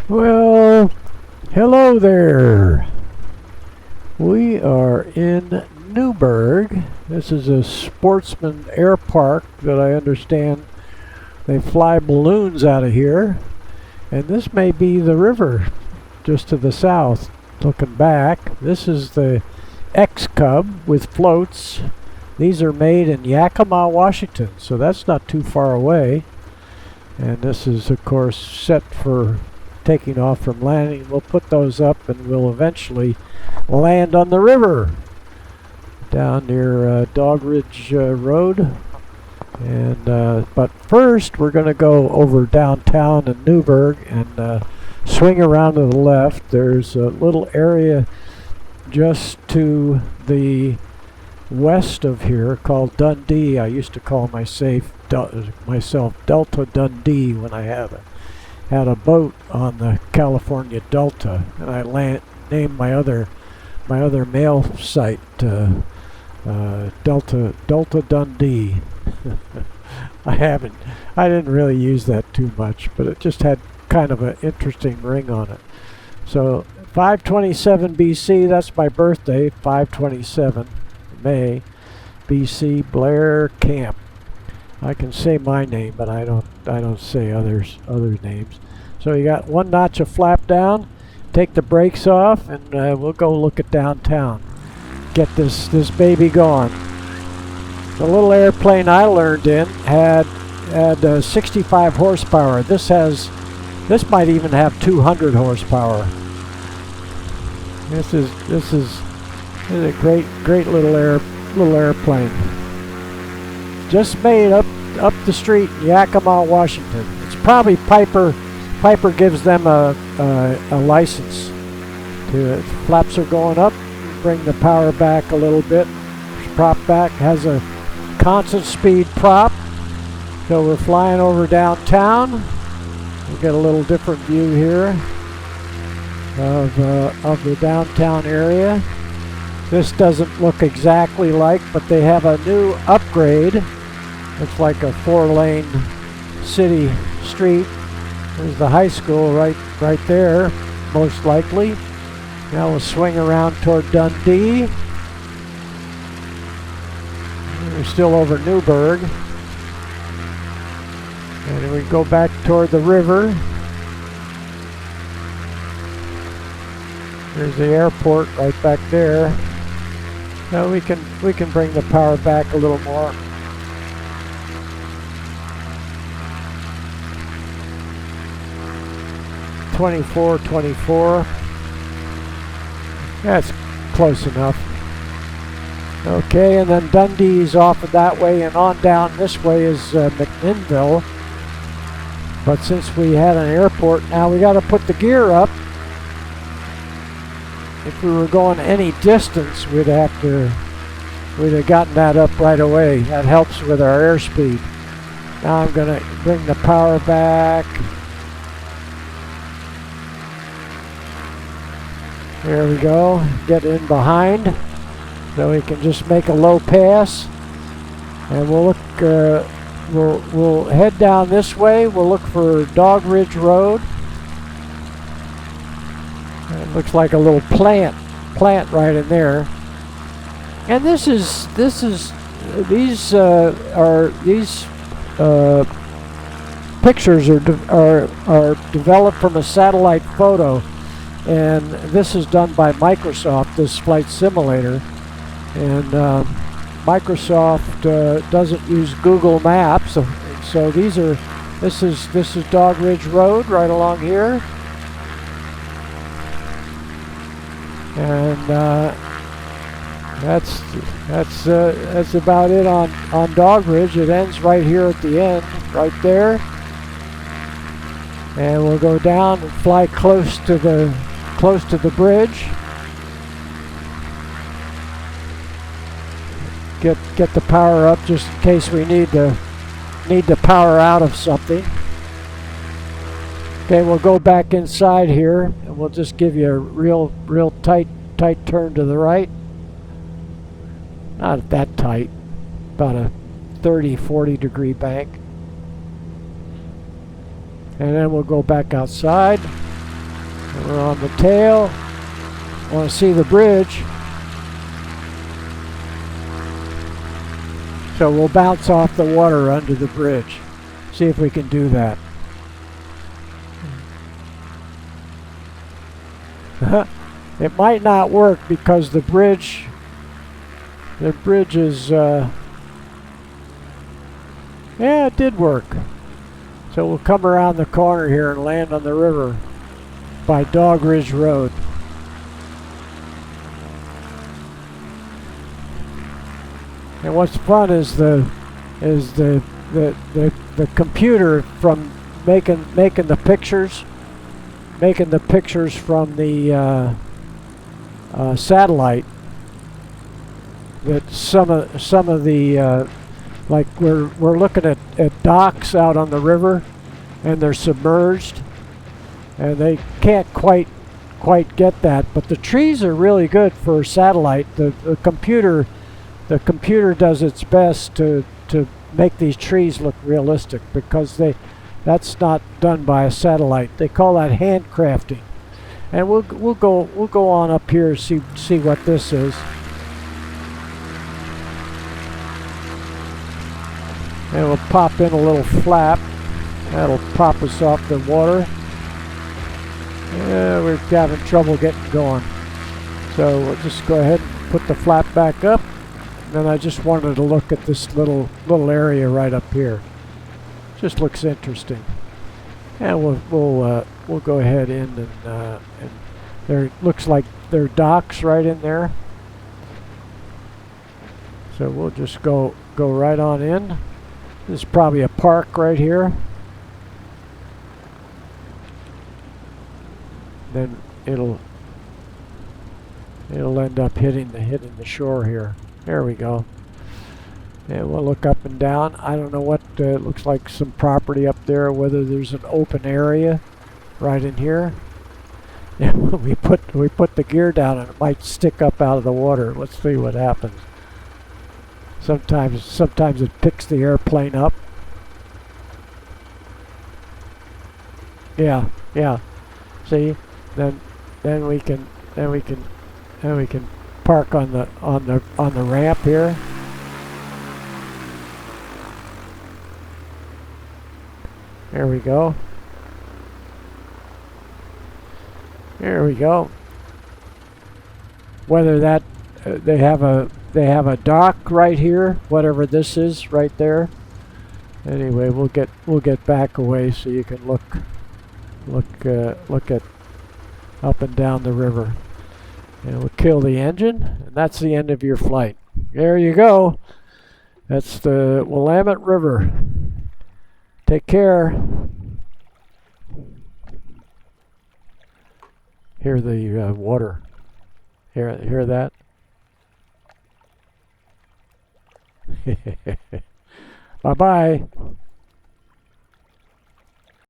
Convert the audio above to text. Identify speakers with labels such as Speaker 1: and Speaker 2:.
Speaker 1: Well, hello there. We are in Newberg. This is a sportsman air park that I understand they fly balloons out of here. And this may be the river just to the south. Looking back, this is the X-Cub with floats. These are made in Yakima, Washington, so that's not too far away. And this is, of course, set for taking off from landing. We'll put those up and we'll eventually land on the river down near Dog Ridge Road. And but first we're going to go over downtown in Newberg and swing around to the left. There's a little area just to the west of here called Dundee. I used to call myself Delta Dundee when I had a boat on the California Delta, and I named my other mail site Delta Dundee. I didn't really use that too much, but it just had kind of an interesting ring on it. So 527 BC, that's my birthday, 527 May, BC, Blair Camp. I can say my name, but I don't say other names. So you got one notch of flap down. Take the brakes off, and we'll go look at downtown. Get this baby going. The little airplane I learned in had 65 horsepower. This might even have 200 horsepower. This is a great little airplane. Just made up the street in Yakima, Washington. It's probably Piper. Piper gives them a license. Flaps are going up. Bring the power back a little bit. Prop back has a constant speed prop. So we're flying over downtown. We get a little different view here of the downtown area. This doesn't look exactly like, but they have a new upgrade. It's like a 4-lane city street. There's the high school right there, most likely. Now we'll swing around toward Dundee. We're still over Newberg. And we go back toward the river. There's the airport right back there. Now we can bring the power back a little more. .24. That's close enough. Okay, and then Dundee's off of that way, and on down this way is McMinnville. But since we had an airport, now we got to put the gear up. If we were going any distance, we'd have gotten that up right away. That helps with our airspeed. Now I'm going to bring the power back. There we go. Get in behind, so we can just make a low pass, and we'll look. We'll head down this way. We'll look for Dog Ridge Road. It looks like a little plant right in there. And these pictures are developed from a satellite photo. And this is done by Microsoft, this flight simulator. And Microsoft doesn't use Google Maps, so this is Dog Ridge Road right along here. And that's about it on Dog Ridge. It ends right here at the end, right there. And we'll go down and fly close to the bridge. Get the power up just in case we need to power out of something. Okay, we'll go back inside here, and we'll just give you a real tight turn to the right. Not that tight, about a 30-40 degree bank. And then we'll go back outside. We're on the tail. Want to see the bridge. So we'll bounce off the water under the bridge. See if we can do that. It might not work because the bridge is, yeah, it did work. So we'll come around the corner here and land on the river by Dog Ridge Road. And what's fun is the computer from making the pictures from the satellite. That some of the like we're looking at docks out on the river, and they're submerged, and they can't quite get that. But the trees are really good for satellite. The computer does its best to make these trees look realistic, because that's not done by a satellite. They call that handcrafting. And we'll go on up here and see what this is. And we'll pop in a little flap. That'll pop us off the water. Yeah, we're having trouble getting going. So we'll just go ahead and put the flap back up. And I just wanted to look at this little area right up here. Just looks interesting. And we'll go ahead in and there looks like there are docks right in there. So we'll just go right on in. This is probably a park right here. Then it'll end up hitting the shore here. There we go. And we'll look up and down. I don't know what it looks like, some property up there, whether there's an open area right in here. And when we put the gear down, and it might stick up out of the water. Let's see what happens. Sometimes it picks the airplane up. Yeah. See, then we can park on the ramp here. There we go. There we go. Whether that they have a dock right here, whatever this is right there. Anyway, we'll get back away so you can look at up and down the river. And we'll kill the engine, and that's the end of your flight. There you go. That's the Willamette River. Take care. Hear the water. Hear that? Bye-bye.